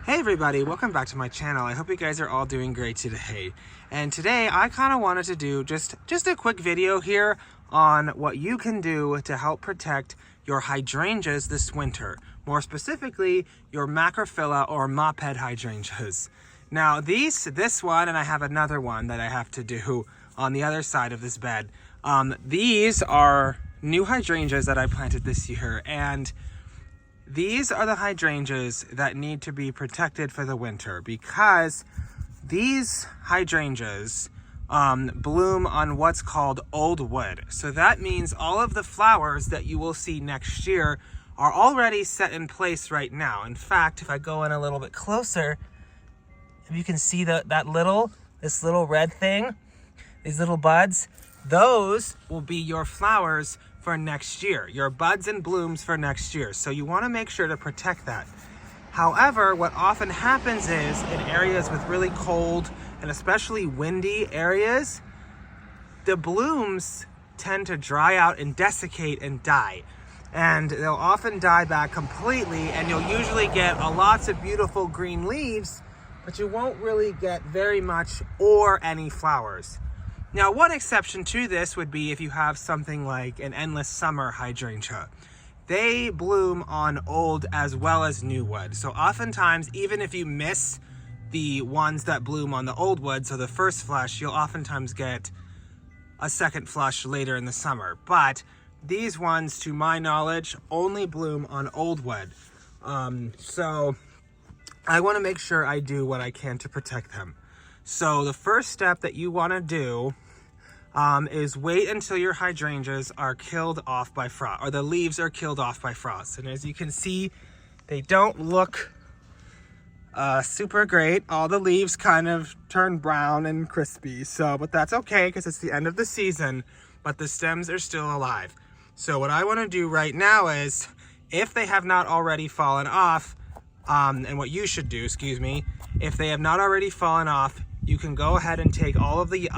Hey everybody, welcome back to my channel. I hope you guys are all doing great today. And today I kind of wanted to do just a quick video here on what you can do to help protect your hydrangeas this winter. More specifically, your macrophylla or moped hydrangeas. Now this one, and I have another one that I have to do on the other side of this bed. These are new hydrangeas that I planted this year, and these are the hydrangeas that need to be protected for the winter because these hydrangeas bloom on what's called old wood. So that means all of the flowers that you will see next year are already set in place right now. In fact, if I go in a little bit closer, if you can see this little red thing, these little buds, those will be your flowers for next year, your buds and blooms for next year. So you want to make sure to protect that. However, what often happens is in areas with really cold and especially windy areas, the blooms tend to dry out and desiccate and die. And they'll often die back completely, and you'll usually get lots of beautiful green leaves, but you won't really get very much or any flowers. Now, one exception to this would be if you have something like an endless summer hydrangea. They bloom on old as well as new wood. So oftentimes, even if you miss the ones that bloom on the old wood, so the first flush, you'll oftentimes get a second flush later in the summer. But these ones, to my knowledge, only bloom on old wood. So I want to make sure I do what I can to protect them. So the first step that you want to do is wait until your hydrangeas are killed off by frost, or the leaves are killed off by frost. And as you can see, they don't look super great. All the leaves kind of turn brown and crispy. But that's okay because it's the end of the season, but the stems are still alive. So what I want to do right now is, if they have not already fallen off, and what you should do, if they have not already fallen off, you can go ahead and take all of the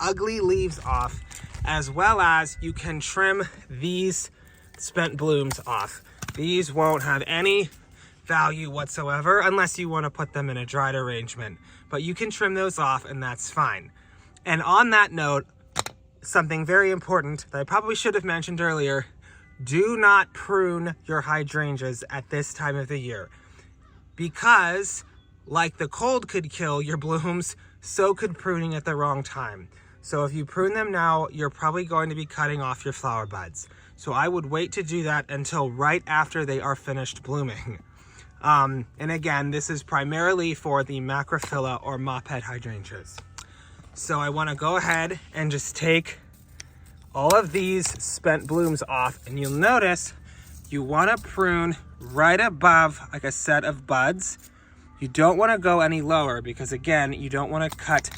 ugly leaves off, as well as you can trim these spent blooms off. These won't have any value whatsoever unless you want to put them in a dried arrangement, but you can trim those off and that's fine. And on that note, something very important that I probably should have mentioned earlier: do not prune your hydrangeas at this time of the year, because like the cold could kill your blooms, so could pruning at the wrong time. So if you prune them now, you're probably going to be cutting off your flower buds. So I would wait to do that until right after they are finished blooming. And again, this is primarily for the macrophylla or moped hydrangeas. So I want to go ahead and just take all of these spent blooms off, and you'll notice you want to prune right above like a set of buds. You don't want to go any lower because, again, you don't want to cut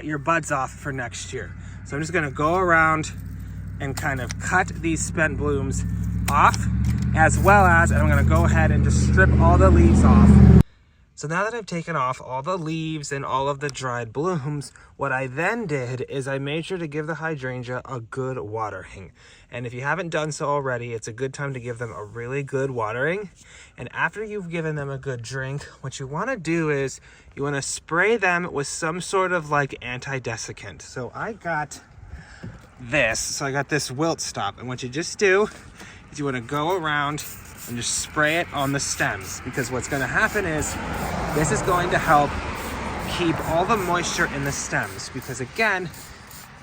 your buds off for next year. So I'm just going to go around and kind of cut these spent blooms off, as well as, and I'm going to go ahead and just strip all the leaves off. So now that I've taken off all the leaves and all of the dried blooms, what I then did is I made sure to give the hydrangea a good watering. And if you haven't done so already, it's a good time to give them a really good watering. And after you've given them a good drink, what you want to do is you want to spray them with some sort of like anti-desiccant. So I got this. So I got this wilt stop. And what you just do is you want to go around and just spray it on the stems, because what's going to happen is this is going to help keep all the moisture in the stems, because again,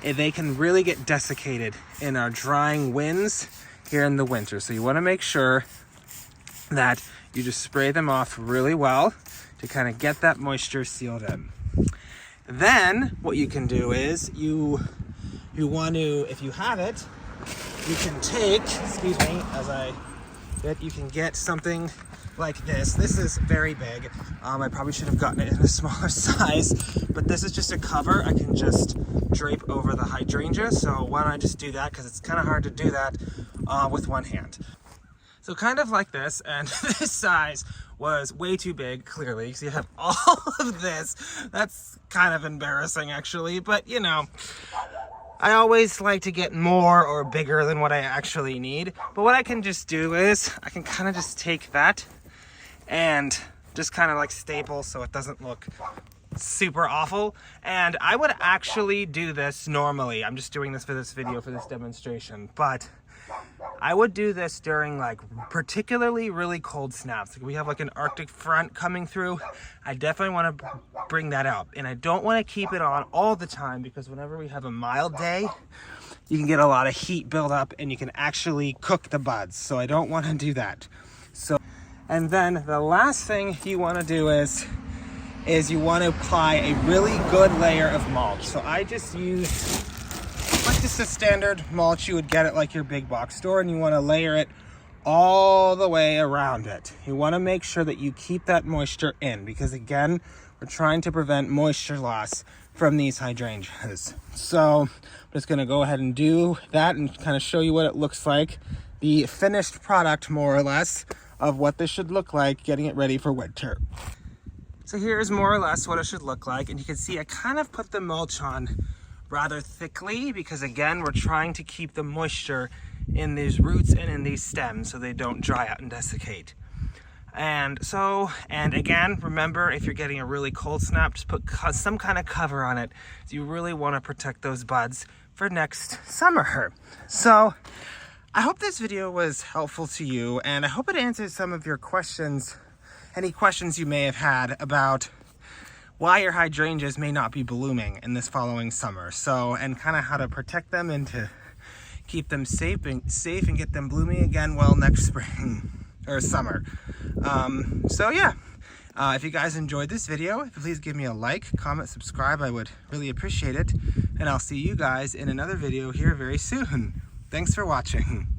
they can really get desiccated in our drying winds here in the winter. So you want to make sure that you just spray them off really well to kind of get that moisture sealed in. Then what you can do is you want to, if you have it, you can take, you can get something like this. This is very big. I probably should have gotten it in a smaller size, but this is just a cover I can just drape over the hydrangea. So why don't I just do that, because it's kind of hard to do that with one hand. So kind of like this, and this size was way too big, clearly, because you have all of this. That's kind of embarrassing, actually, but you know, I always like to get more or bigger than what I actually need. But what I can just do is I can kind of just take that and just kind of like staple so it doesn't look super awful. And I would actually do this normally. I'm just doing this for this video, for this demonstration, but I would do this during like particularly really cold snaps. Like we have like an Arctic front coming through. I definitely want to bring that out, and I don't want to keep it on all the time, because whenever we have a mild day, you can get a lot of heat build up and you can actually cook the buds. So I don't want to do that. So, and then the last thing you want to do is you want to apply a really good layer of mulch. So I just use like just a standard mulch you would get at like your big box store, and you want to layer it all the way around it. You want to make sure that you keep that moisture in, because again, we're trying to prevent moisture loss from these hydrangeas. So I'm just going to go ahead and do that and kind of show you what it looks like, the finished product more or less of what this should look like getting it ready for winter. So here's more or less what it should look like, and you can see I kind of put the mulch on rather thickly, because again, we're trying to keep the moisture in these roots and in these stems so they don't dry out and desiccate. And again, remember, if you're getting a really cold snap, just put some kind of cover on it. You really want to protect those buds for next summer. So I hope this video was helpful to you, and I hope it answers some of your questions, any questions you may have had about why your hydrangeas may not be blooming in this following summer. So, and kind of how to protect them and to keep them safe and get them blooming again well next spring or summer. So yeah, if you guys enjoyed this video, please give me a like, comment, subscribe. I would really appreciate it. And I'll see you guys in another video here very soon. Thanks for watching.